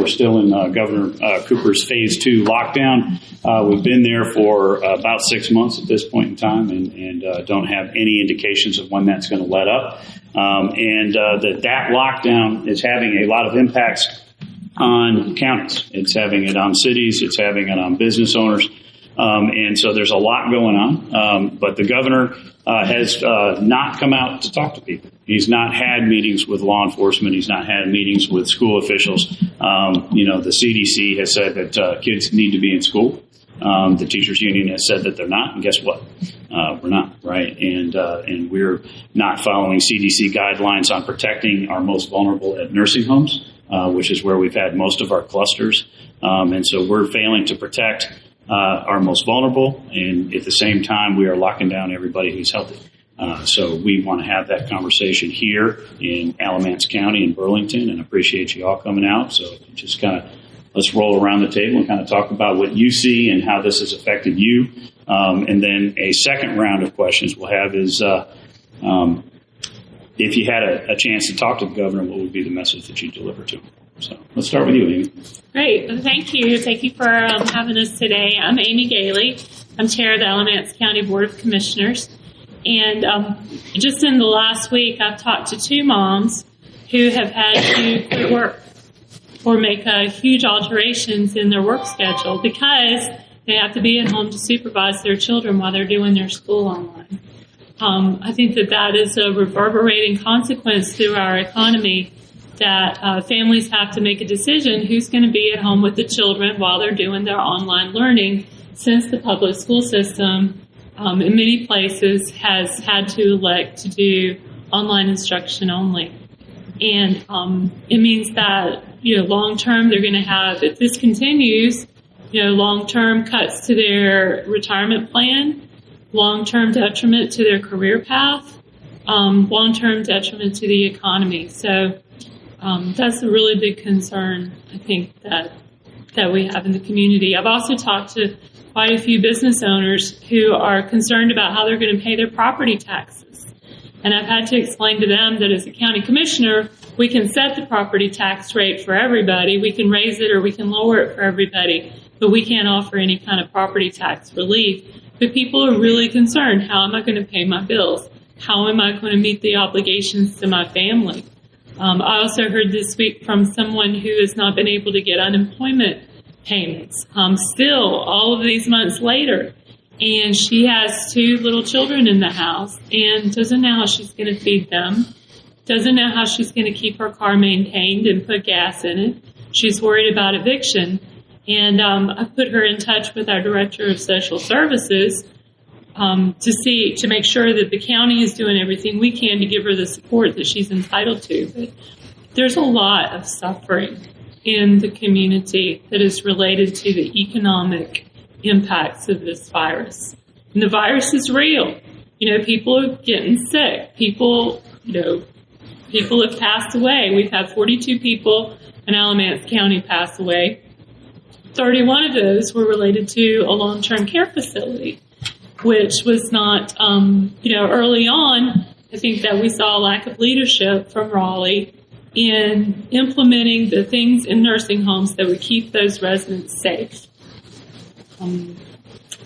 We're still in Governor Cooper's Phase 2 lockdown. We've been there for about 6 months at this point in time and don't have any indications of when that's going to let up. That lockdown is having a lot of impacts on counties. It's having it on cities. It's having it on business owners. And so there's a lot going on. But the governor has not come out to talk to people. He's not had meetings with law enforcement. He's not had meetings with school officials. The CDC has said that kids need to be in school. The teachers union has said that they're not. And guess what? We're not, right? And we're not following CDC guidelines on protecting our most vulnerable at nursing homes, which is where we've had most of our clusters. And so we're failing to protect our most vulnerable, and at the same time, we are locking down everybody who's healthy. So we want to have that conversation here in Alamance County in Burlington, and appreciate you all coming out. So just kind of let's roll around the table and kind of talk about what you see and how this has affected you. And then a second round of questions we'll have is if you had a chance to talk to the governor, what would be the message that you'd deliver to him? So let's start with you, Amy. Great. Well, thank you. Thank you for having us today. I'm Amy Gailey. I'm chair of the Alamance County Board of Commissioners. And just in the last week, I've talked to 2 moms who have had to quit work or make huge alterations in their work schedule because they have to be at home to supervise their children while they're doing their school online. I think that is a reverberating consequence through our economy, that families have to make a decision who's going to be at home with the children while they're doing their online learning, since the public school system in many places has had to elect to do online instruction only. And it means that, long term they're going to have, if this continues, long-term cuts to their retirement plan, long-term detriment to their career path, long-term detriment to the economy. So that's a really big concern, I think, that we have in the community. I've also talked to quite a few business owners who are concerned about how they're going to pay their property taxes. And I've had to explain to them that as a county commissioner, we can set the property tax rate for everybody. We can raise it or we can lower it for everybody, but we can't offer any kind of property tax relief. But people are really concerned. How am I going to pay my bills? How am I going to meet the obligations to my family? I also heard this week from someone who has not been able to get unemployment payments, still all of these months later. And she has 2 little children in the house and doesn't know how she's going to feed them, doesn't know how she's going to keep her car maintained and put gas in it. She's worried about eviction. And I put her in touch with our Director of Social Services to make sure that the county is doing everything we can to give her the support that she's entitled to. But there's a lot of suffering in the community that is related to the economic impacts of this virus. And the virus is real. People are getting sick. People have passed away. We've had 42 people in Alamance County pass away. 31 of those were related to a long-term care facility, which was not, early on, I think that we saw a lack of leadership from Raleigh in implementing the things in nursing homes that would keep those residents safe.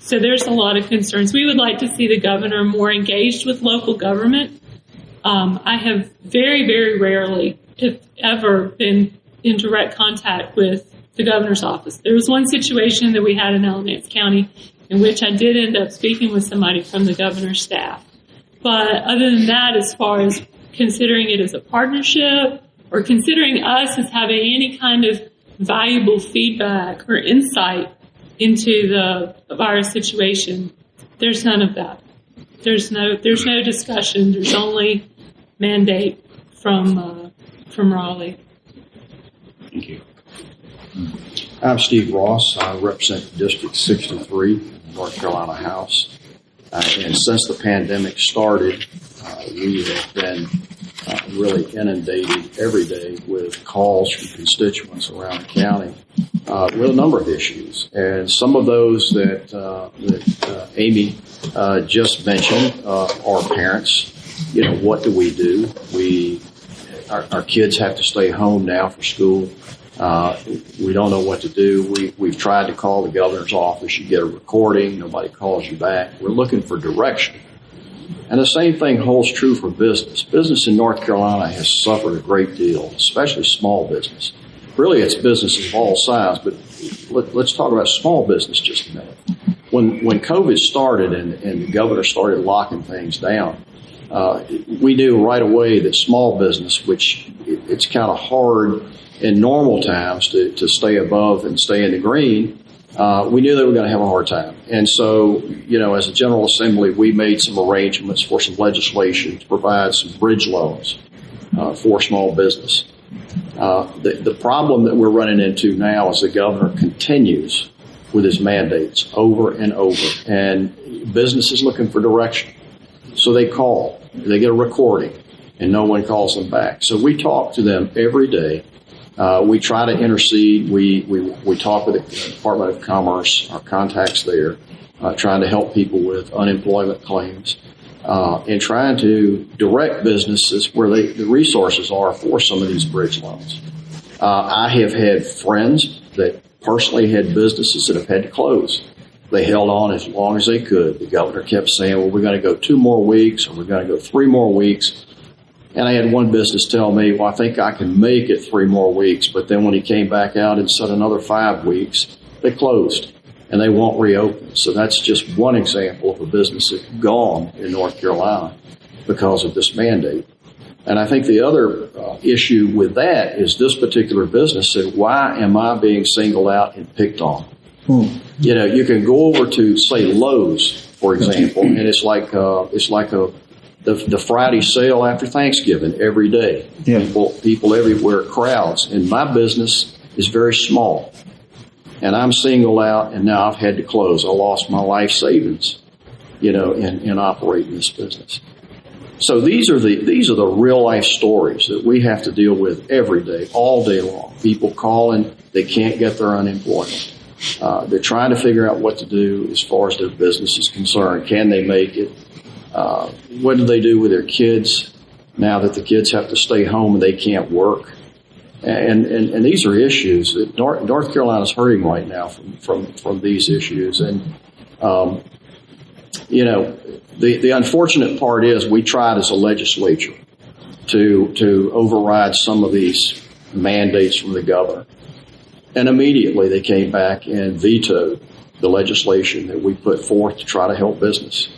So there's a lot of concerns. We would like to see the governor more engaged with local government. I have very, very rarely, if ever, been in direct contact with the governor's office. There was one situation that we had in Alamance County in which I did end up speaking with somebody from the governor's staff. But other than that, as far as considering it as a partnership or considering us as having any kind of valuable feedback or insight into the virus situation, there's none of that. There's no discussion. There's only mandate from Raleigh. Thank you. I'm Steve Ross. I represent District 63, North Carolina House. And since the pandemic started, we have been really inundated every day with calls from constituents around the county with a number of issues. And some of those that Amy just mentioned are parents. What do we do? Our kids have to stay home now for school. We don't know what to do. We've tried to call the governor's office. You get a recording. Nobody calls you back. We're looking for direction. And the same thing holds true for business. Business in North Carolina has suffered a great deal, especially small business. Really, it's businesses of all sizes, but let's talk about small business just a minute. When COVID started and the governor started locking things down, we knew right away that small business, which it's kind of hard in normal times to stay above and stay in the green, we knew they were going to have a hard time. And so, as a General Assembly, we made some arrangements for some legislation to provide some bridge loans for small business. The problem that we're running into now is the governor continues with his mandates over and over, and business is looking for direction. So they call, they get a recording, and no one calls them back. So we talk to them every day. We try to intercede. We talk with the Department of Commerce, our contacts there, trying to help people with unemployment claims, and trying to direct businesses where the resources are for some of these bridge loans. I have had friends that personally had businesses that have had to close. They held on as long as they could. The governor kept saying, well, we're going to go 2 more weeks, or we're going to go 3 more weeks. And I had one business tell me, well, I think I can make it 3 more weeks. But then when he came back out and said another 5 weeks, they closed and they won't reopen. So that's just one example of a business that's gone in North Carolina because of this mandate. And I think the other issue with that is this particular business said, why am I being singled out and picked on? You can go over to, say, Lowe's, for example, and it's like the Friday sale after Thanksgiving every day. Yeah. People everywhere, crowds. And my business is very small. And I'm singled out, and now I've had to close. I lost my life savings, in operating this business. So these are the real life stories that we have to deal with every day, all day long. People calling, they can't get their unemployment. They're trying to figure out what to do as far as their business is concerned. Can they make it? What do they do with their kids now that the kids have to stay home and they can't work? And these are issues that North Carolina's hurting right now from these issues. And, the unfortunate part is we tried as a legislature to override some of these mandates from the governor. And immediately they came back and vetoed the legislation that we put forth to try to help business.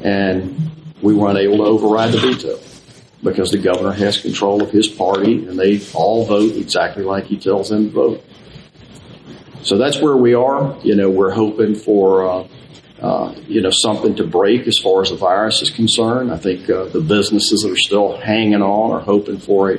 And we were unable to override the veto because the governor has control of his party and they all vote exactly like he tells them to vote. So that's where we are. We're hoping for, something to break as far as the virus is concerned. I think the businesses that are still hanging on are hoping for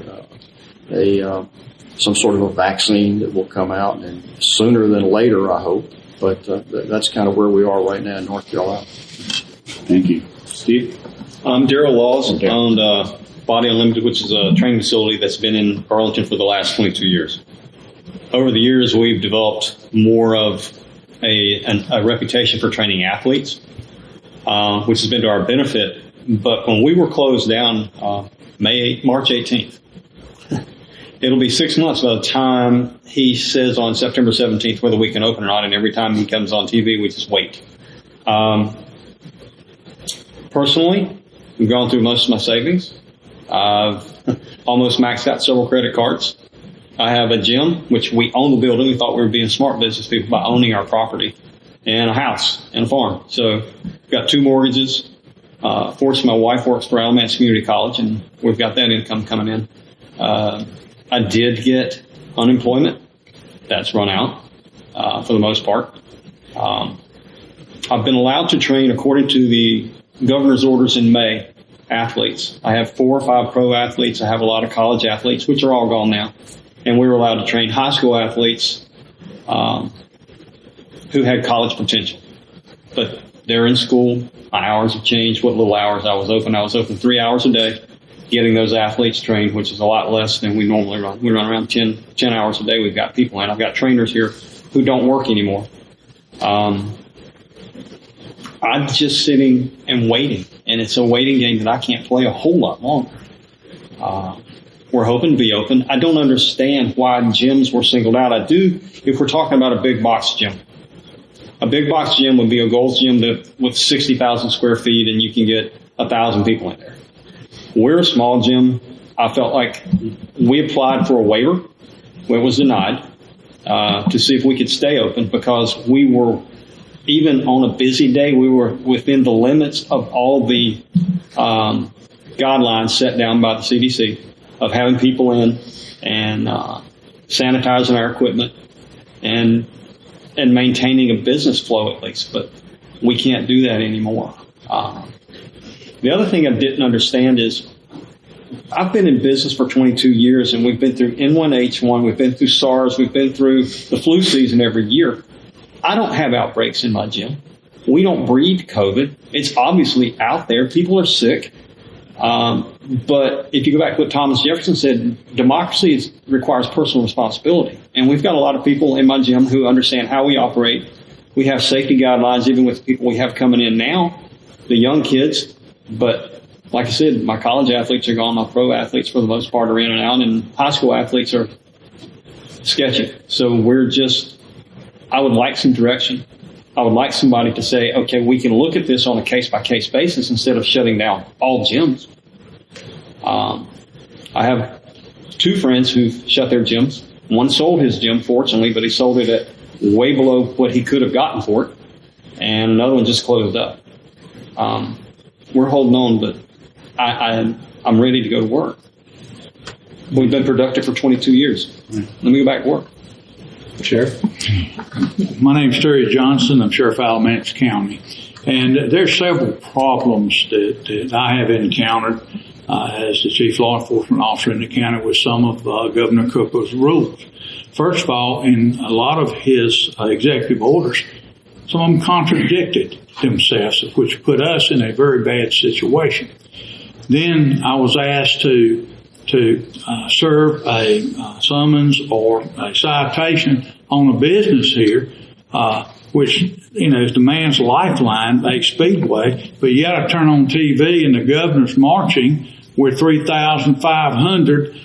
some sort of a vaccine that will come out, and sooner than later, I hope. But that's kind of where we are right now in North Carolina. Thank you. Steve? I'm Daryl Laws, owned Body Unlimited, which is a training facility that's been in Burlington for the last 22 years. Over the years, we've developed more of a reputation for training athletes, which has been to our benefit. But when we were closed down March 18th, it'll be 6 months by the time he says on September 17th whether we can open or not, and every time he comes on TV, we just wait. Personally, I've gone through most of my savings. I've almost maxed out several credit cards. I have a gym, which we own the building. We thought we were being smart business people by owning our property, and a house and a farm. So we've got 2 mortgages. Fortunately, my wife works for Alamance Community College, and we've got that income coming in. I did get unemployment. That's run out for the most part. I've been allowed to train, according to the governor's orders in May, athletes. I have 4 or 5 pro athletes. I have a lot of college athletes, which are all gone now. And we were allowed to train high school athletes who had college potential. But they're in school. My hours have changed. What little hours I was open 3 hours a day, getting those athletes trained, which is a lot less than we normally run. We run around 10 hours a day. We've got people in. I've got trainers here who don't work anymore. I'm just sitting and waiting, and it's a waiting game that I can't play a whole lot longer. we're hoping to be open. I don't understand why gyms were singled out. I do if we're talking about a big box gym. A big box gym would be a Gold's Gym with 60,000 square feet, and you can get 1,000 people in there. We're a small gym. I felt like we applied for a waiver. It was denied to see if we could stay open because we were, even on a busy day, we were within the limits of all the guidelines set down by the CDC of having people in and sanitizing our equipment and maintaining a business flow at least. But we can't do that anymore. The other thing I didn't understand is I've been in business for 22 years, and we've been through N1H1, we've been through SARS, we've been through the flu season every year. I don't have outbreaks in my gym. We don't breed COVID. It's obviously out there. People are sick. But if you go back to what Thomas Jefferson said, democracy requires personal responsibility. And we've got a lot of people in my gym who understand how we operate. We have safety guidelines, even with the people we have coming in now, the young kids. But like I said, my college athletes are gone. My pro athletes, for the most part, are in and out. And high school athletes are sketchy. So I would like some direction. I would like somebody to say, okay, we can look at this on a case-by-case basis instead of shutting down all gyms. I have two friends who've shut their gyms. One sold his gym, fortunately, but he sold it at way below what he could have gotten for it. And another one just closed up. We're holding on, but I'm ready to go to work. We've been productive for 22 years. Let me go back to work. Sheriff? My name's Terry Johnson. I'm Sheriff of Alamance County. And there's several problems that I have encountered as the chief law enforcement officer in the county with some of Governor Cooper's rules. First of all, in a lot of his executive orders, some of them contradicted themselves, which put us in a very bad situation. Then I was asked to serve a summons or a citation on a business here, which, is the man's lifeline, a Speedway, but you got to turn on TV and the governor's marching with 3,500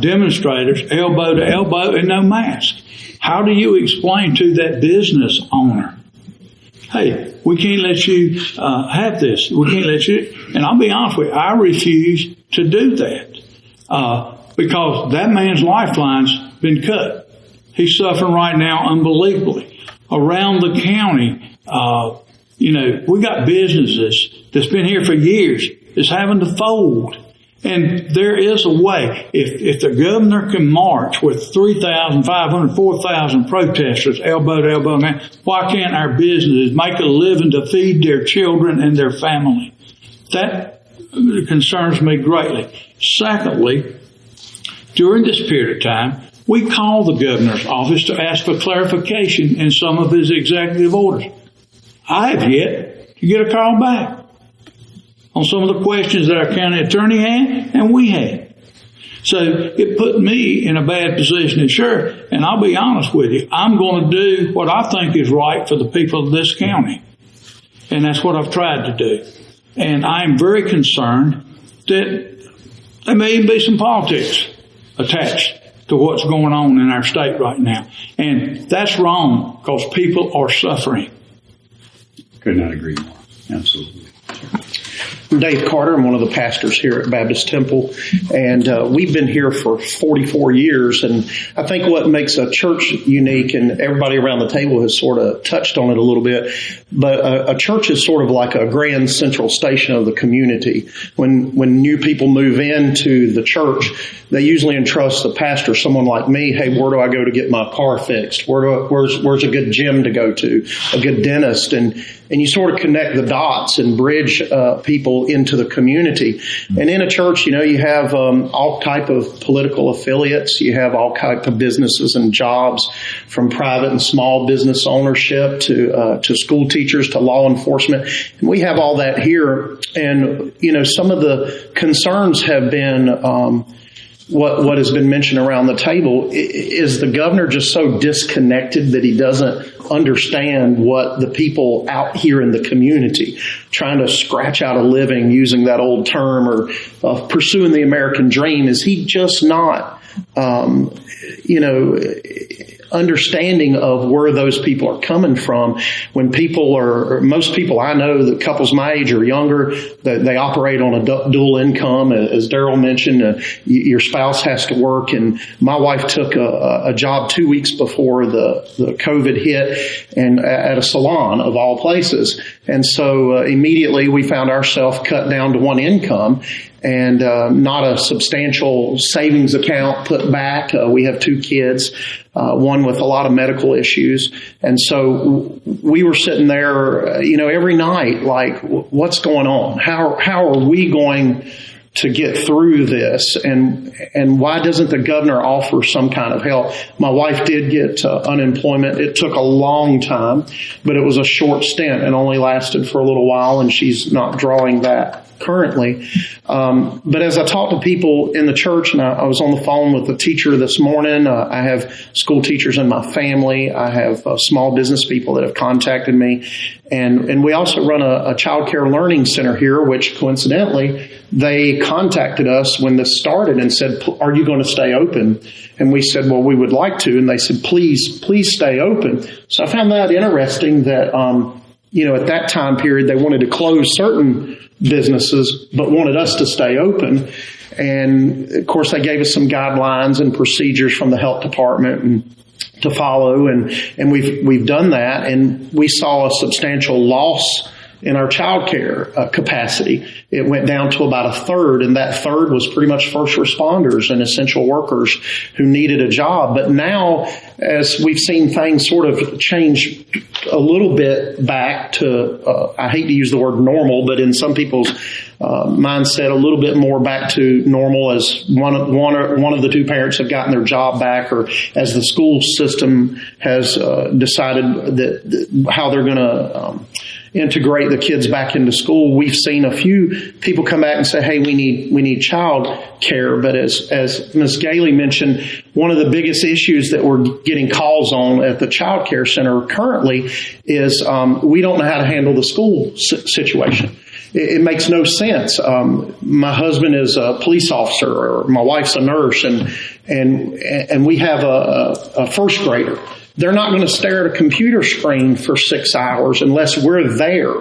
demonstrators, elbow to elbow, and no mask. How do you explain to that business owner, hey, we can't let you have this. We can't let you. And I'll be honest with you, I refuse to do that because that man's lifeline's been cut. He's suffering right now unbelievably. Around the county, we got businesses that's been here for years that's having to fold. And there is a way. If the governor can march with 3,500, 4,000 protesters, elbow to elbow, man, why can't our businesses make a living to feed their children and their family? That concerns me greatly. Secondly, during this period of time, we called the governor's office to ask for clarification in some of his executive orders. I have yet to get a call back on some of the questions that our county attorney had and we had. So it put me in a bad position. And sure, and I'll be honest with you, I'm going to do what I think is right for the people of this county. And that's what I've tried to do. And I'm very concerned that there may even be some politics attached to what's going on in our state right now. And that's wrong because people are suffering. Could not agree more. Absolutely. I'm Dave Carter. I'm one of the pastors here at Baptist Temple, and we've been here for 44 years. And I think what makes a church unique, and everybody around the table has sort of touched on it a little bit, but a church is sort of like a grand central station of the community. When new people move into the church, they usually entrust the pastor, someone like me, hey, where do I go to get my car fixed? Where's a good gym to go to? A good dentist? And you sort of connect the dots and bridge people into the community. And in a church, you have all type of political affiliates. You have all type of businesses and jobs, from private and small business ownership to school teachers to law enforcement. And we have all that here. And, some of the concerns have been what has been mentioned around the table. Is the governor just so disconnected that he doesn't understand what the people out here in the community trying to scratch out a living using that old term or pursuing the American dream? Is he just not, understanding of where those people are coming from? When most people I know, the couples my age or younger, they operate on a dual income. As Daryl mentioned, your spouse has to work. And my wife took a job 2 weeks before the COVID hit, and at a salon of all places. And so immediately we found ourselves cut down to one income and not a substantial savings account put back. We have 2 kids, one with a lot of medical issues. And so we were sitting there, every night, like, what's going on? How are we going to get through this? And why doesn't the governor offer some kind of help? My wife did get unemployment. It took a long time, but it was a short stint and only lasted for a little while, and she's not drawing that currently. But as I talk to people in the church, and I was on the phone with a teacher this morning, I have school teachers in my family. I have small business people that have contacted me. And we also run a child care learning center here, which coincidentally, they contacted us when this started and said, are you going to stay open? And we said, well, we would like to. And they said, please stay open. So I found that interesting that, at that time period, they wanted to close certain businesses, but wanted us to stay open. And of course, they gave us some guidelines and procedures from the health department and to follow. And we've done that. And we saw a substantial loss in our child care capacity. It went down to about a third, and that third was pretty much first responders and essential workers who needed a job. But now, as we've seen things sort of change a little bit back to, I hate to use the word normal, but in some people's mindset, a little bit more back to normal, as one of the 2 parents have gotten their job back, or as the school system has decided that how they're going to integrate the kids back into school. We've seen a few people come back and say, hey, we need child care. But as Ms. Gailey mentioned, one of the biggest issues that we're getting calls on at the child care center currently is we don't know how to handle the school situation. It makes no sense. My husband is a police officer, or my wife's a nurse, and we have a first grader. They're not going to stare at a computer screen for 6 hours unless we're there.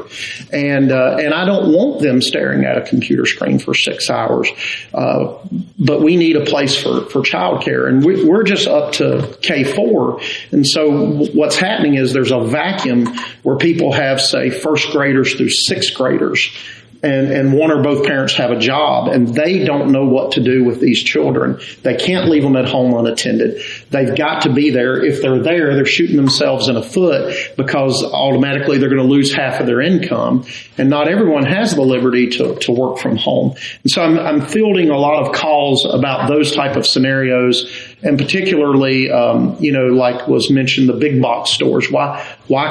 And I don't want them staring at a computer screen for 6 hours. But we need a place for childcare. And we're just up to K4. And so what's happening is there's a vacuum where people have, say, first graders through sixth graders. And one or both parents have a job, and they don't know what to do with these children. They can't leave them at home unattended. They've got to be there. If they're there, they're shooting themselves in the foot, because automatically they're going to lose half of their income. And not everyone has the liberty to work from home. And so I'm fielding a lot of calls about those type of scenarios, and particularly, like was mentioned, the big box stores. Why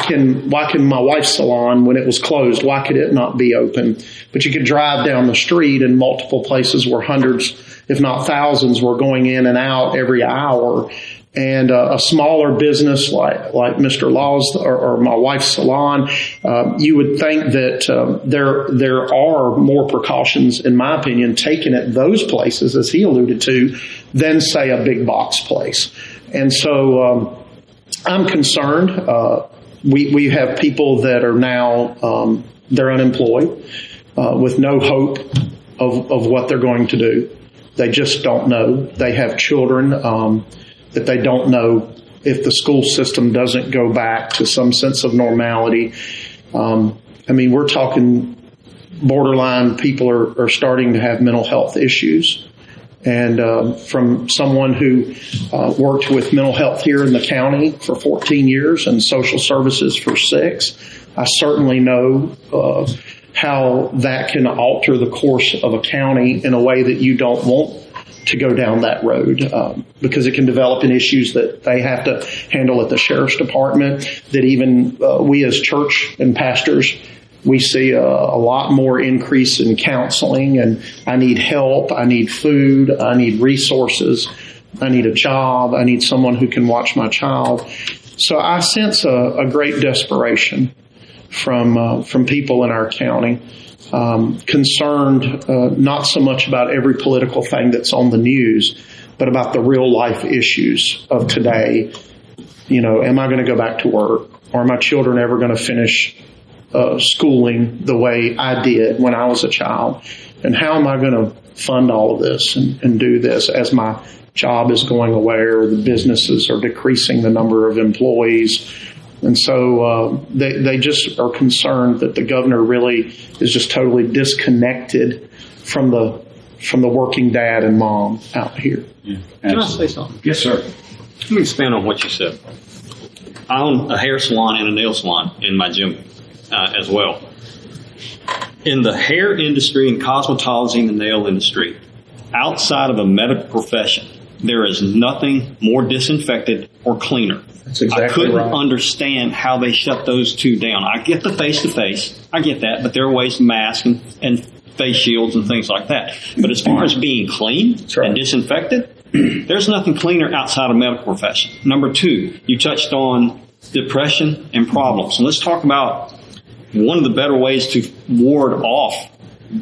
can my wife's salon, when it was closed, why could it not be open? But you could drive down the street in multiple places where hundreds, if not thousands, were going in and out every hour. And a smaller business like Mr. Law's or my wife's salon, you would think that there are more precautions, in my opinion, taken at those places, as he alluded to, than, say, a big box place. And so I'm concerned. We have people that are now they're unemployed with no hope of what they're going to do. They just don't know. They have children that they don't know if the school system doesn't go back to some sense of normality. We're talking borderline people are starting to have mental health issues. And from someone who worked with mental health here in the county for 14 years and social services for 6, I certainly know how that can alter the course of a county in a way that you don't want to go down that road, because it can develop in issues that they have to handle at the sheriff's department, that even we as church and pastors We see a lot more increase in counseling, and I need help, I need food, I need resources, I need a job, I need someone who can watch my child. So I sense a great desperation from people in our county, concerned not so much about every political thing that's on the news, but about the real life issues of today. Am I going to go back to work? Are my children ever going to finish schooling the way I did when I was a child? And how am I going to fund all of this and do this as my job is going away or the businesses are decreasing the number of employees? And so they just are concerned that the governor really is just totally disconnected from the working dad and mom out here. Yeah, Can I say something? Yes, sir. Let me expand on what you said. I own a hair salon and a nail salon in my gym as well. In the hair industry and cosmetology and the nail industry, outside of a medical profession, there is nothing more disinfected or cleaner. That's exactly I couldn't right. understand how they shut those two down. I get the face-to-face. I get that, but there are ways to mask and face shields and things like that. But as far as being clean right. and disinfected, there's nothing cleaner outside of medical profession. Number two, you touched on depression and problems. And let's talk about one of the better ways to ward off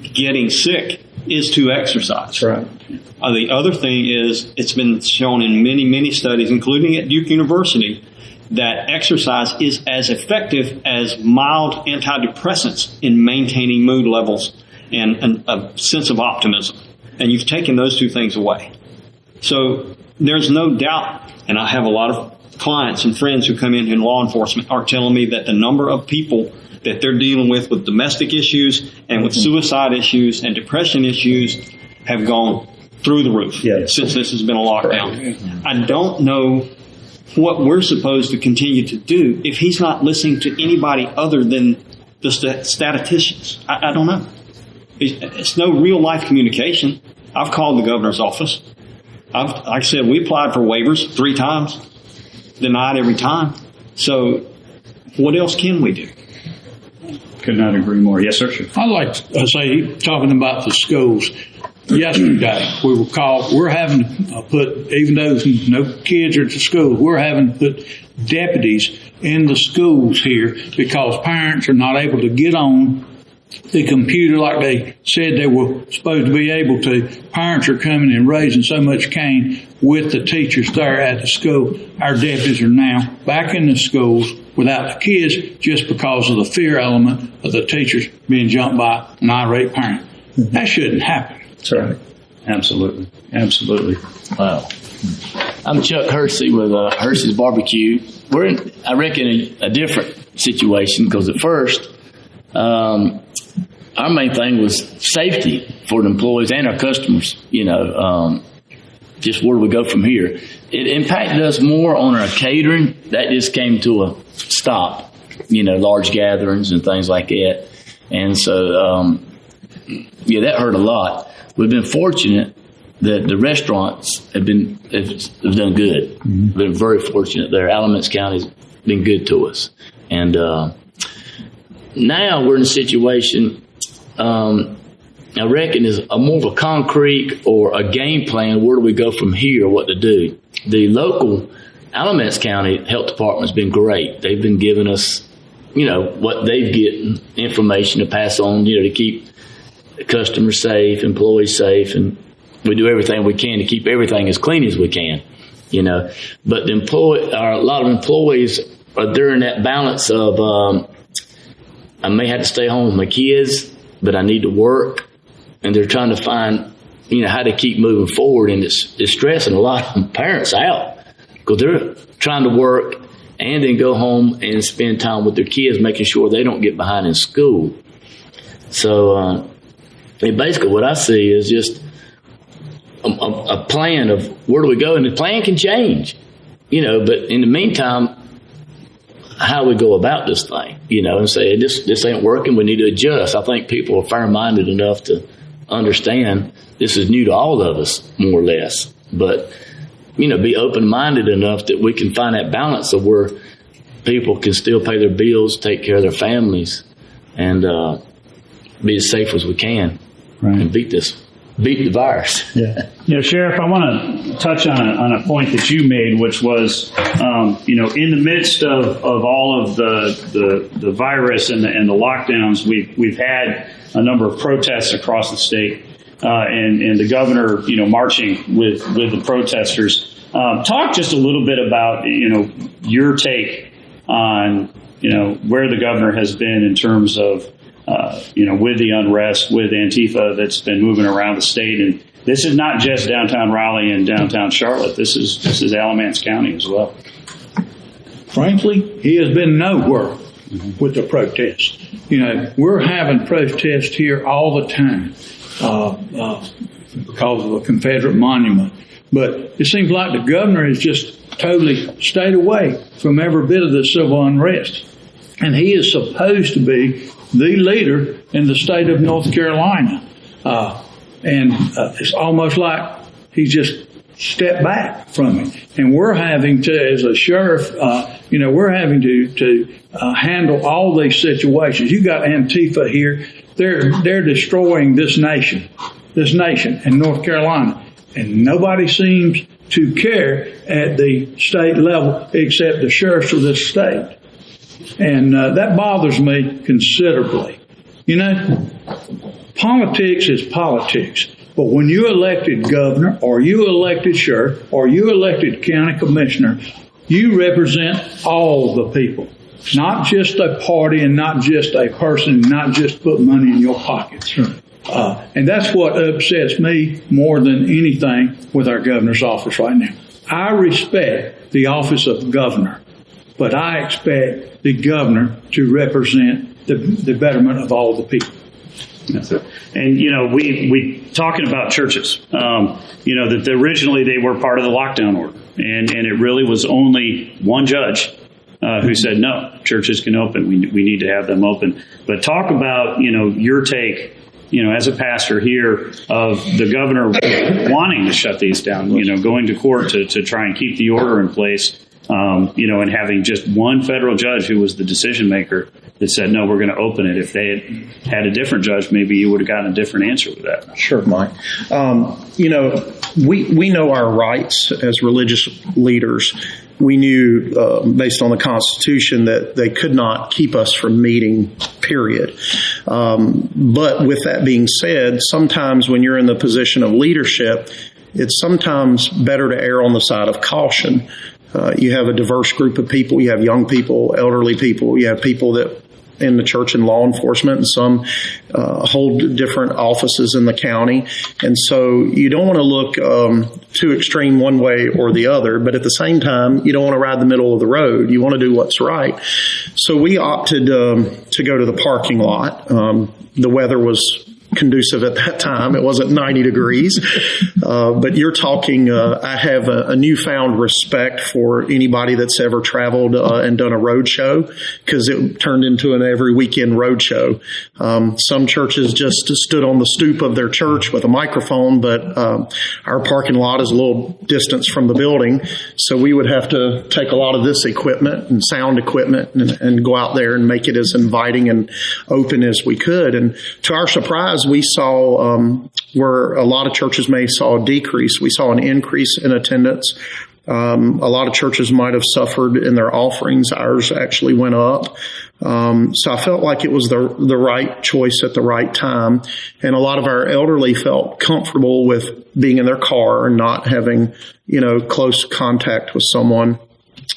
getting sick is to exercise. That's right. The other thing is it's been shown in many, many studies, including at Duke University, that exercise is as effective as mild antidepressants in maintaining mood levels and a sense of optimism. And you've taken those two things away. So there's no doubt, and I have a lot of clients and friends who come in law enforcement are telling me that the number of people that they're dealing with domestic issues and with suicide issues and depression issues have gone through the roof since this has been a lockdown. I don't know what we're supposed to continue to do if he's not listening to anybody other than the statisticians. I don't know. It's no real life communication. I've called the governor's office. Like I said, we applied for waivers 3 times, denied every time. So what else can we do? Could not agree more. Yes, sir. I'd like to say, talking about the schools, yesterday we were called, we're having to put, even though no kids are at the school, we're having to put deputies in the schools here because parents are not able to get on the computer like they said they were supposed to be able to. Parents are coming and raising so much Cain with the teachers there at the school. Our deputies are now back in the schools without the kids just because of the fear element of the teachers being jumped by an irate parent. That shouldn't happen. That's right. Absolutely. Absolutely. Wow. I'm Chuck Hersey with Hersey's Barbecue. We're in, I reckon, a different situation because at first, our main thing was safety for the employees and our customers. Just where do we go from here? It impacted us more on our catering. That just came to a stop, large gatherings and things like that. And so, that hurt a lot. We've been fortunate that the restaurants have done good. Mm-hmm. Been very fortunate there. Alamance County's been good to us. And now we're in a situation, I reckon, is more of a concrete or a game plan. Where do we go from here? What to do? The local Alamance County Health Department's been great. They've been giving us, what they've getting information to pass on, to keep customers safe, employees safe, and we do everything we can to keep everything as clean as we can, But a lot of employees are during that balance of I may have to stay home with my kids, but I need to work, and they're trying to find, how to keep moving forward, and it's stressing a lot of parents out because they're trying to work and then go home and spend time with their kids, making sure they don't get behind in school. So basically what I see is just a plan of where do we go, and the plan can change, but in the meantime, how we go about this thing, and say this ain't working, we need to adjust. I think people are fair-minded enough to understand this is new to all of us, more or less, but be open-minded enough that we can find that balance of where people can still pay their bills, take care of their families, and be as safe as we can and beat the virus. Sheriff, I want to touch on a point that you made, which was, in the midst of all of the virus and the lockdowns, we've had a number of protests across the state, and the governor, marching with the protesters. Talk just a little bit about, your take on, where the governor has been in terms of, with the unrest, with Antifa that's been moving around the state. And this is not just downtown Raleigh and downtown Charlotte. This is Alamance County as well. Frankly, he has been nowhere with the protests. We're having protests here all the time because of a Confederate monument. But it seems like the governor has just totally stayed away from every bit of the civil unrest. And he is supposed to be the leader in the state of North Carolina. It's almost like he's just stepped back from it. And we're having to, as a sheriff, we're having to handle all these situations. You got Antifa here. They're destroying this nation in North Carolina. And nobody seems to care at the state level except the sheriffs of this state. And that bothers me considerably. Politics is politics. But when you elected governor or you elected sheriff or you elected county commissioner, you represent all the people, not just a party and not just a person, not just put money in your pockets. And that's what upsets me more than anything with our governor's office right now. I respect the office of governor, but I expect the governor to represent the betterment of all the people. That's it. And, we talking about churches, that originally they were part of the lockdown order. And it really was only one judge who said, no, churches can open. We need to have them open. But talk about, your take, as a pastor here, of the governor wanting to shut these down, going to court to try and keep the order in place, and having just one federal judge who was the decision maker that said, no, we're going to open it. If they had a different judge, maybe you would have gotten a different answer with that. Sure, Mike. We know our rights as religious leaders. We knew, based on the Constitution, that they could not keep us from meeting, period. But with that being said, sometimes when you're in the position of leadership, it's sometimes better to err on the side of caution. You have a diverse group of people. You have young people, elderly people. You have people that in the church and law enforcement, and some hold different offices in the county. And so you don't want to look too extreme one way or the other, but at the same time, you don't want to ride the middle of the road. You want to do what's right. So we opted to go to the parking lot. The weather was conducive at that time. It wasn't 90 degrees. But you're talking, I have a newfound respect for anybody that's ever traveled and done a road show, because it turned into an every weekend road show. Some churches just stood on the stoop of their church with a microphone, but our parking lot is a little distance from the building. So we would have to take a lot of this equipment and sound equipment and go out there and make it as inviting and open as we could. And to our surprise, we saw where a lot of churches may saw a decrease. We saw an increase in attendance. A lot of churches might have suffered in their offerings. Ours actually went up. So I felt like it was the right choice at the right time. And a lot of our elderly felt comfortable with being in their car and not having, close contact with someone.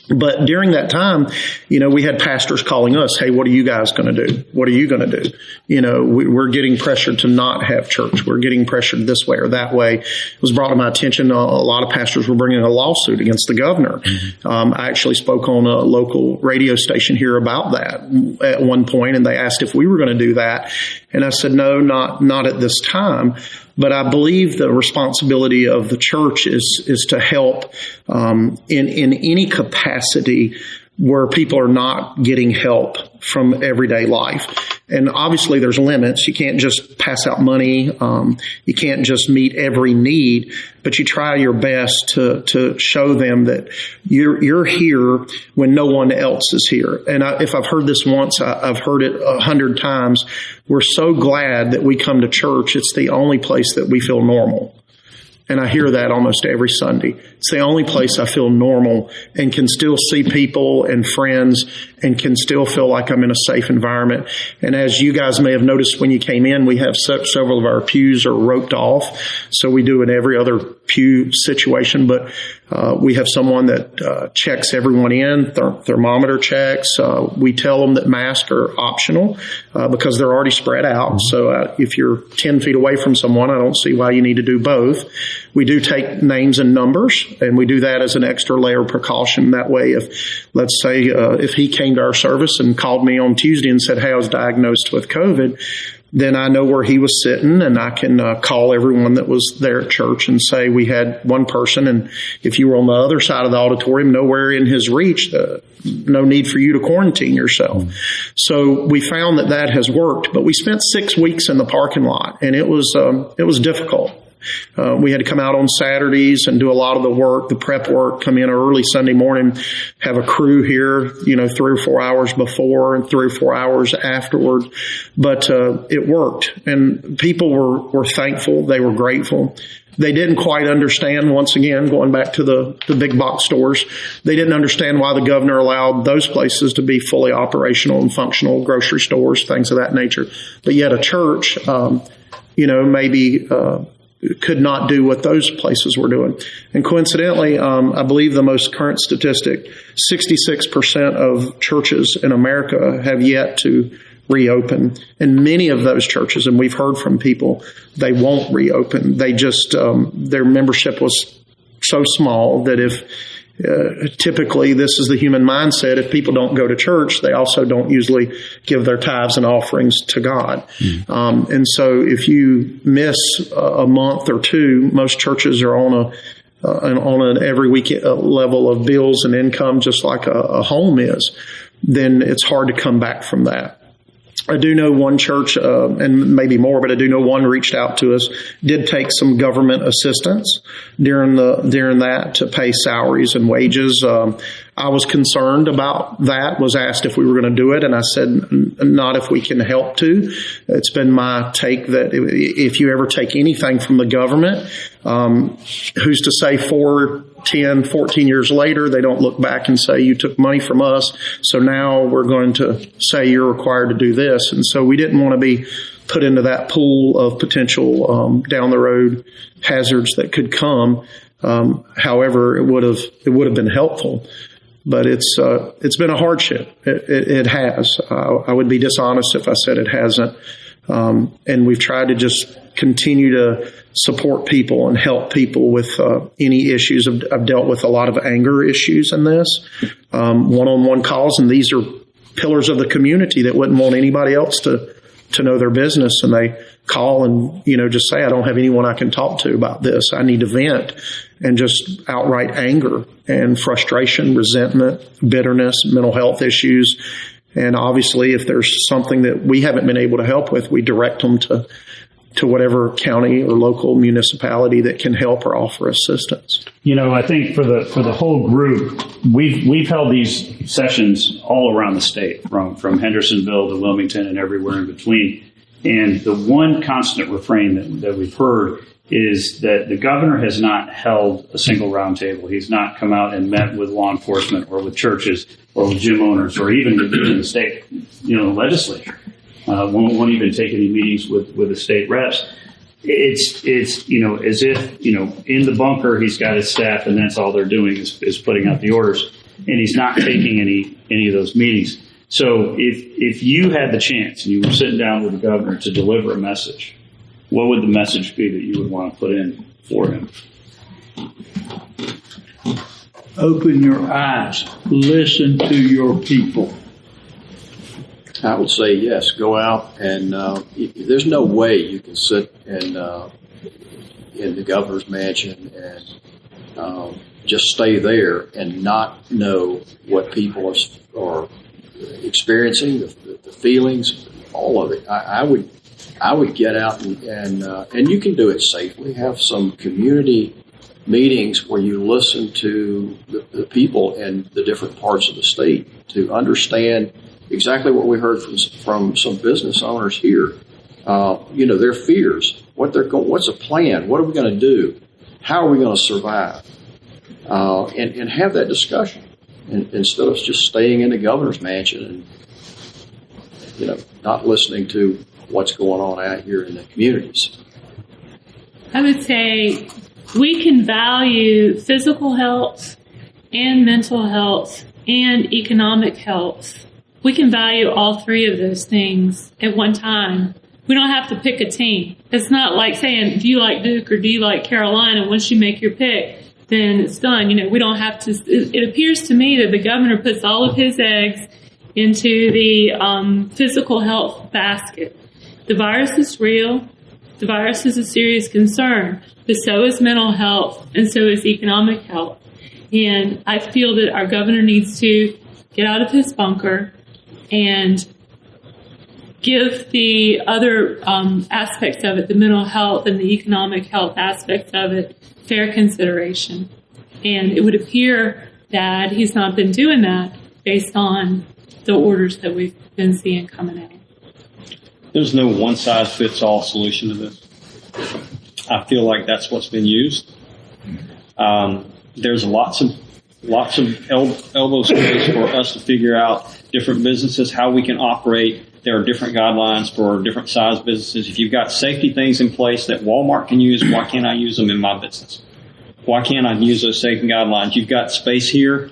But during that time, we had pastors calling us, hey, what are you guys going to do? What are you going to do? We're getting pressured to not have church. We're getting pressured this way or that way. It was brought to my attention. A lot of pastors were bringing a lawsuit against the governor. Mm-hmm. I actually spoke on a local radio station here about that at one point, and they asked if we were going to do that. And I said, no, not at this time. But I believe the responsibility of the church is to help in any capacity where people are not getting help from everyday life. And obviously there's limits. You can't just pass out money. You can't just meet every need, but you try your best to show them that you're here when no one else is here. And if I've heard this once, I've heard it 100 times. We're so glad that we come to church. It's the only place that we feel normal. And I hear that almost every Sunday. It's the only place I feel normal and can still see people and friends and can still feel like I'm in a safe environment. And as you guys may have noticed when you came in, we have several of our pews are roped off. So we do in every other pew situation, but we have someone that checks everyone in, thermometer checks. We tell them that masks are optional because they're already spread out. So if you're 10 feet away from someone, I don't see why you need to do both. We do take names and numbers, and we do that as an extra layer of precaution. That way, if, let's say, if he came to our service and called me on Tuesday and said, hey, I was diagnosed with COVID, then I know where he was sitting, and I can call everyone that was there at church and say we had one person, and if you were on the other side of the auditorium, nowhere in his reach, no need for you to quarantine yourself. So we found that has worked, but we spent 6 weeks in the parking lot, and it was difficult. We had to come out on Saturdays and do a lot of the work, the prep work, come in early Sunday morning, have a crew here, 3 or 4 hours before and 3 or 4 hours afterward. But it worked, and people were thankful. They were grateful. They didn't quite understand, once again, going back to the big box stores, they didn't understand why the governor allowed those places to be fully operational and functional, grocery stores, things of that nature. But yet a church, maybe could not do what those places were doing. And coincidentally, I believe the most current statistic, 66% of churches in America have yet to reopen. And many of those churches, and we've heard from people, they won't reopen. They just, their membership was so small that if typically this is the human mindset, if people don't go to church, they also don't usually give their tithes and offerings to God. And so if you miss a month or two, most churches are on an every week level of bills and income, just like a home is, then it's hard to come back from that. I do know one church, and maybe more, but I do know one reached out to us, did take some government assistance during that to pay salaries and wages. I was concerned about that, was asked if we were going to do it, and I said, not if we can help to. It's been my take that if you ever take anything from the government, who's to say 4, 10, 14 years later, they don't look back and say, you took money from us, so now we're going to say you're required to do this. And so we didn't want to be put into that pool of potential down the road hazards that could come. However, it would have been helpful. But it's been a hardship. It has. I would be dishonest if I said it hasn't. And we've tried to just continue to support people and help people with any issues. I've dealt with a lot of anger issues in this, one-on-one calls, and these are pillars of the community that wouldn't want anybody else to know their business, and they call and just say, I don't have anyone I can talk to about this. I need to vent. And just outright anger and frustration, resentment, bitterness, mental health issues. And obviously, if there's something that we haven't been able to help with, we direct them to whatever county or local municipality that can help or offer assistance. I think for the whole group, we've held these sessions all around the state, from Hendersonville to Wilmington and everywhere in between. And the one constant refrain that we've heard is that the governor has not held a single roundtable. He's not come out and met with law enforcement or with churches or with gym owners or even in the state, legislature. Won't even take any meetings with the state reps. It's as if, in the bunker, he's got his staff and that's all they're doing is putting out the orders. And he's not taking any of those meetings. So if you had the chance and you were sitting down with the governor to deliver a message, what would the message be that you would want to put in for him? Open your eyes. Listen to your people. I would say yes. Go out and there's no way you can sit in the governor's mansion and just stay there and not know what people are experiencing, the feelings, all of it. I would get out and you can do it safely. Have some community meetings where you listen to the people in the different parts of the state to understand exactly what we heard from some business owners here. Their fears, what's a plan? What are we going to do? How are we going to survive? And have that discussion instead of just staying in the governor's mansion and, not listening to what's going on out here in the communities. I would say we can value physical health and mental health and economic health. We can value all three of those things at one time. We don't have to pick a team. It's not like saying, do you like Duke or do you like Carolina? Once you make your pick, then it's done. We don't have to. It appears to me that the governor puts all of his eggs into the physical health basket. The virus is real. The virus is a serious concern, but so is mental health and so is economic health. And I feel that our governor needs to get out of his bunker and give the other aspects of it, the mental health and the economic health aspects of it, fair consideration. And it would appear that he's not been doing that based on the orders that we've been seeing coming out. There's no one-size-fits-all solution to this. I feel like that's what's been used. There's lots of elbow space for us to figure out different businesses, how we can operate. There are different guidelines for different size businesses. If you've got safety things in place that Walmart can use, why can't I use them in my business? Why can't I use those safety guidelines? You've got space here.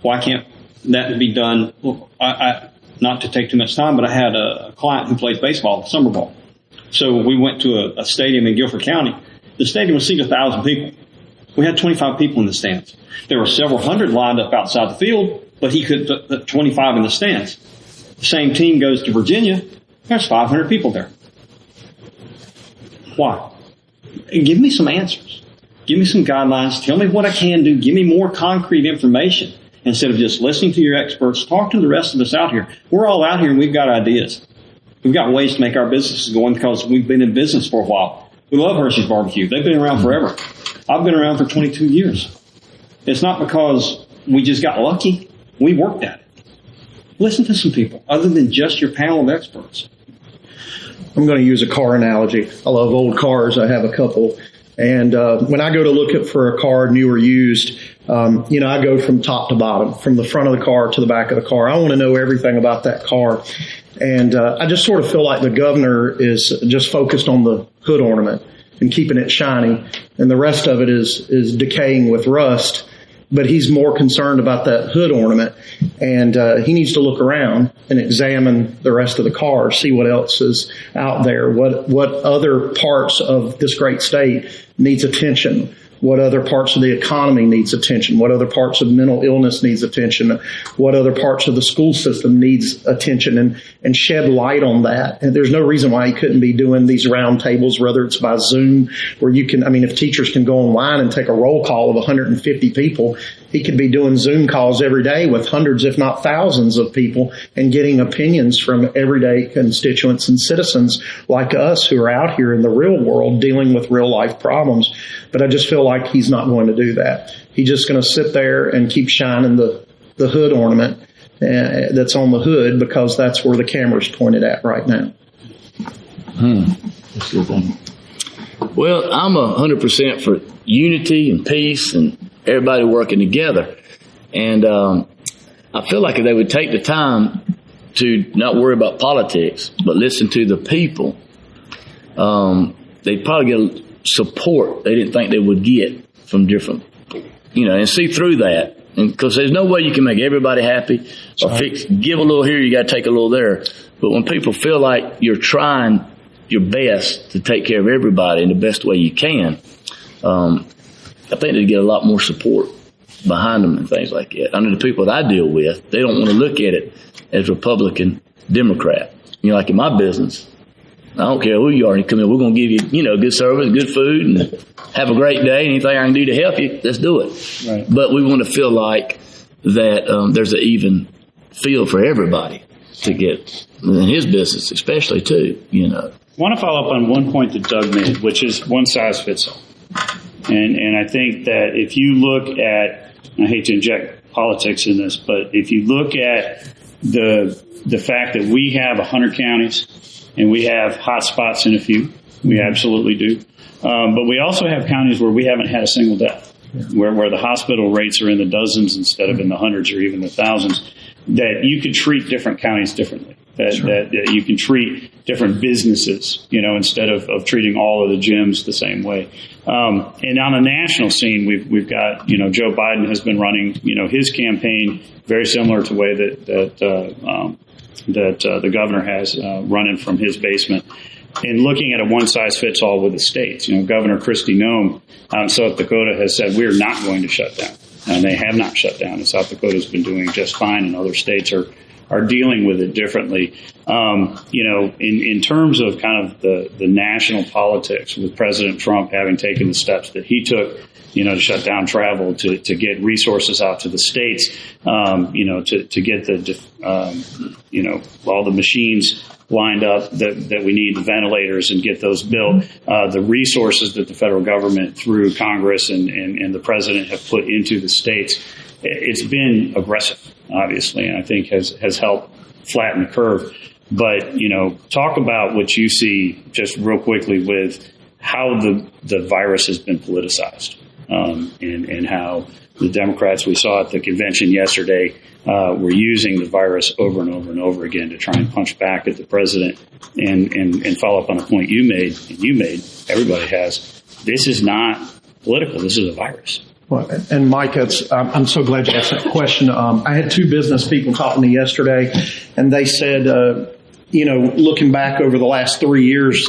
Why can't that be done? Well, not to take too much time, but I had a client who plays baseball, summer ball. So we went to a stadium in Guilford County. The stadium was seated 1,000 people. We had 25 people in the stands. There were several hundred lined up outside the field, but he could put 25 in the stands. The same team goes to Virginia. There's 500 people there. Why? Give me some answers. Give me some guidelines. Tell me what I can do. Give me more concrete information. Instead of just listening to your experts, talk to the rest of us out here. We're all out here and we've got ideas. We've got ways to make our businesses go on because we've been in business for a while. We love Hershey's Barbecue. They've been around forever. I've been around for 22 years. It's not because we just got lucky. We worked at it. Listen to some people other than just your panel of experts. I'm going to use a car analogy. I love old cars. I have a couple. And when I go to look for a car, new or used, I go from top to bottom, from the front of the car to the back of the car. I want to know everything about that car. And I just sort of feel like the governor is just focused on the hood ornament and keeping it shiny. And the rest of it is decaying with rust. But he's more concerned about that hood ornament. And he needs to look around and examine the rest of the car, see what else is out there, what other parts of this great state needs attention, what other parts of the economy needs attention, what other parts of mental illness needs attention, what other parts of the school system needs attention, and shed light on that. And there's no reason why he couldn't be doing these roundtables, whether it's by Zoom, where if teachers can go online and take a roll call of 150 people, he could be doing Zoom calls every day with hundreds, if not thousands of people and getting opinions from everyday constituents and citizens like us who are out here in the real world dealing with real life problems. But I just feel like he's not going to do that. He's just going to sit there and keep shining the hood ornament that's on the hood because that's where the camera's pointed at right now. Well, I'm 100% for unity and peace and everybody working together. And I feel like if they would take the time to not worry about politics, but listen to the people, they'd probably get support they didn't think they would get from different, and see through that. And because there's no way you can make everybody happy or give a little here, you got to take a little there. But when people feel like you're trying your best to take care of everybody in the best way you can, I think they get a lot more support behind them and things like that. I know the people that I deal with, they don't want to look at it as Republican, Democrat. Like in my business, I don't care who you are. You come in, we're going to give you, good service, good food, and have a great day. Anything I can do to help you, let's do it. Right. But we want to feel like that there's an even feel for everybody to get in his business, especially too. I want to follow up on one point that Doug made, which is one size fits all. And I think that if you look at, I hate to inject politics in this, but if you look at the fact that we have 100 counties and we have hot spots in a few, we absolutely do. But we also have counties where we haven't had a single death, where the hospital rates are in the dozens instead of in the hundreds or even the thousands, that you could treat different counties differently. That you can treat different businesses, instead of treating all of the gyms the same way. And on a national scene, we've got, Joe Biden has been running, his campaign very similar to the way that the governor has running from his basement. And looking at a one-size-fits-all with the states, Governor Kristi Noem out in South Dakota has said we're not going to shut down, and they have not shut down. And South Dakota's been doing just fine, and other states are dealing with it differently. In terms of kind of the national politics, with President Trump having taken the steps that he took, to shut down travel, to get resources out to the states, to get all the machines lined up that we need, the ventilators, and get those built, the resources that the federal government through Congress and the president have put into the states. It's been aggressive, obviously, and I think has helped flatten the curve. But, talk about what you see just real quickly with how the virus has been politicized, and how the Democrats, we saw at the convention yesterday, were using the virus over and over and over again to try and punch back at the president and follow up on a point you made, everybody has. This is not political. This is a virus. Well, and Mike, I'm so glad you asked that question. I had two business people talk to me yesterday, and they said, looking back over the last 3 years,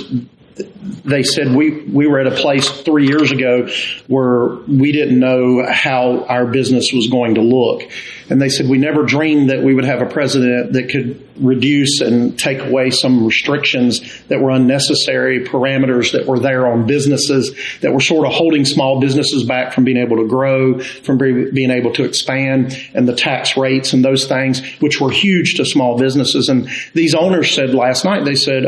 they said we were at a place 3 years ago where we didn't know how our business was going to look. And they said we never dreamed that we would have a president that could reduce and take away some restrictions that were unnecessary, parameters that were there on businesses that were sort of holding small businesses back from being able to grow, from being able to expand, and the tax rates and those things, which were huge to small businesses. And these owners said last night, they said,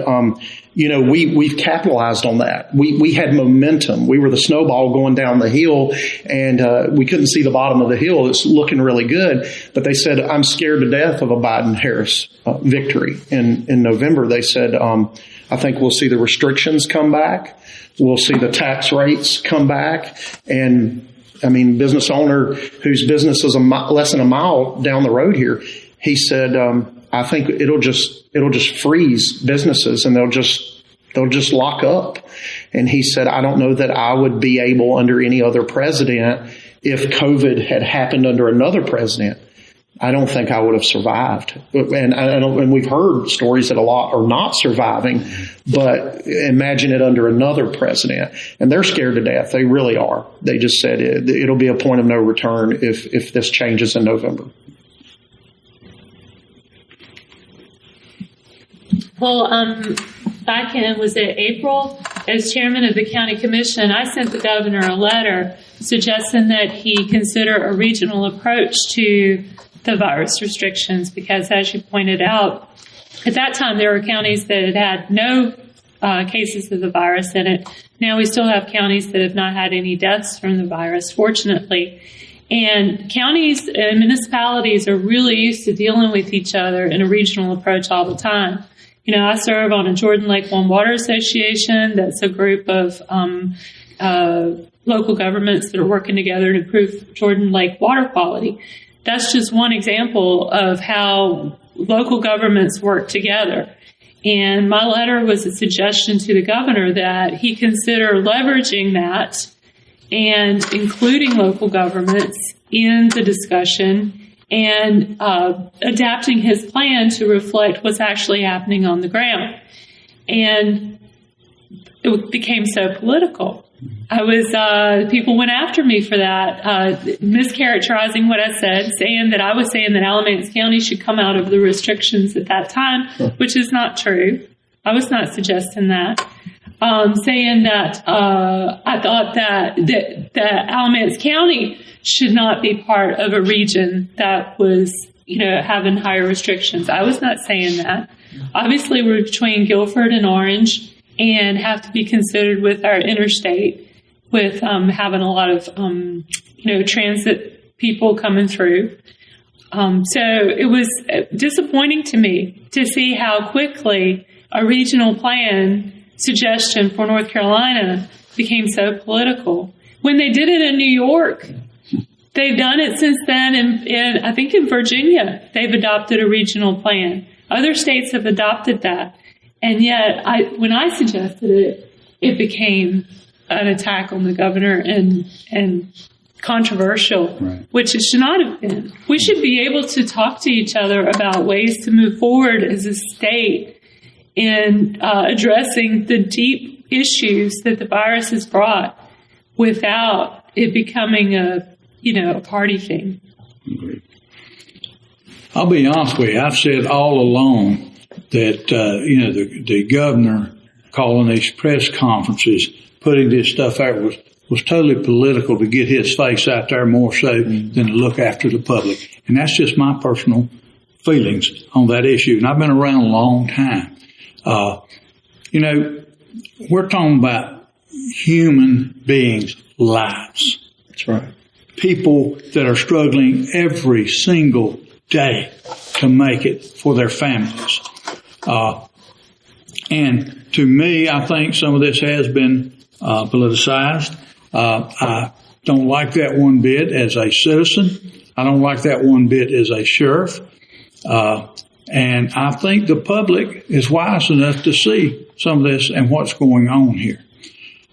we've capitalized on that. We had momentum. We were the snowball going down the hill, and we couldn't see the bottom of the hill. It's looking really good. But they said, I'm scared to death of a Biden-Harris victory in November. They said, I think we'll see the restrictions come back. We'll see the tax rates come back. And, business owner whose business is less than a mile down the road here, he said, I think it'll just freeze businesses, and they'll just lock up. And he said, I don't know that I would be able under any other president if COVID had happened under another president. I don't think I would have survived. And we've heard stories that a lot are not surviving, but imagine it under another president. And they're scared to death. They really are. They just said it'll be a point of no return if this changes in November. Well, back in, was it April, as chairman of the county commission, I sent the governor a letter suggesting that he consider a regional approach to the virus restrictions, because as you pointed out, at that time there were counties that had no cases of the virus in it. Now we still have counties that have not had any deaths from the virus, fortunately. And counties and municipalities are really used to dealing with each other in a regional approach all the time. I serve on a Jordan Lake Warm Water Association. That's a group of local governments that are working together to improve Jordan Lake water quality. That's just one example of how local governments work together. And my letter was a suggestion to the governor that he consider leveraging that and including local governments in the discussion and adapting his plan to reflect what's actually happening on the ground. And it became so political. People went after me for that, mischaracterizing what I said, saying that I was saying that Alamance County should come out of the restrictions at that time, which is not true. I was not suggesting that. Saying that I thought that Alamance County should not be part of a region that was, having higher restrictions. I was not saying that. Obviously, we're between Guilford and Orange and have to be considered with our interstate, with having a lot of, transit people coming through. So it was disappointing to me to see how quickly a regional plan suggestion for North Carolina became so political. When they did it in New York, they've done it since then, and I think in Virginia, they've adopted a regional plan. Other states have adopted that. And yet, when I suggested it, it became an attack on the governor and controversial, right, which it should not have been. We should be able to talk to each other about ways to move forward as a state in addressing the deep issues that the virus has brought without it becoming a party thing. I'll be honest with you. I've said all along that, the governor calling these press conferences, putting this stuff out was totally political to get his face out there more so than to look after the public. And that's just my personal feelings on that issue. And I've been around a long time. We're talking about human beings' lives. That's right. People that are struggling every single day to make it for their families. And to me, I think some of this has been politicized. I don't like that one bit as a citizen. I don't like that one bit as a sheriff. And I think the public is wise enough to see some of this and what's going on here.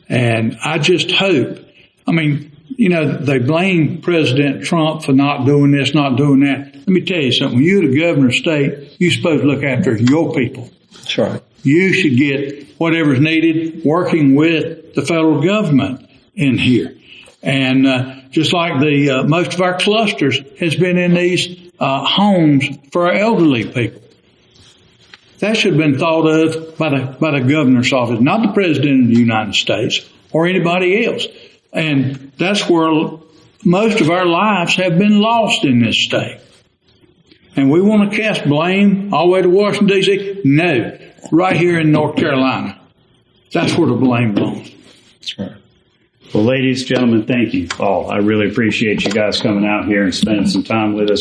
And I just hope, they blame President Trump for not doing this, not doing that. Let me tell you something. When you're the governor of the state, you're supposed to look after your people. That's right. You should get whatever's needed working with the federal government in here. And just like most of our clusters has been in these homes for our elderly people. That should have been thought of by the governor's office, not the president of the United States or anybody else. And that's where most of our lives have been lost in this state. And we want to cast blame all the way to Washington, D.C.? No. Right here in North Carolina. That's where the blame belongs. That's right. Well, ladies, gentlemen, thank you all. I really appreciate you guys coming out here and spending some time with us.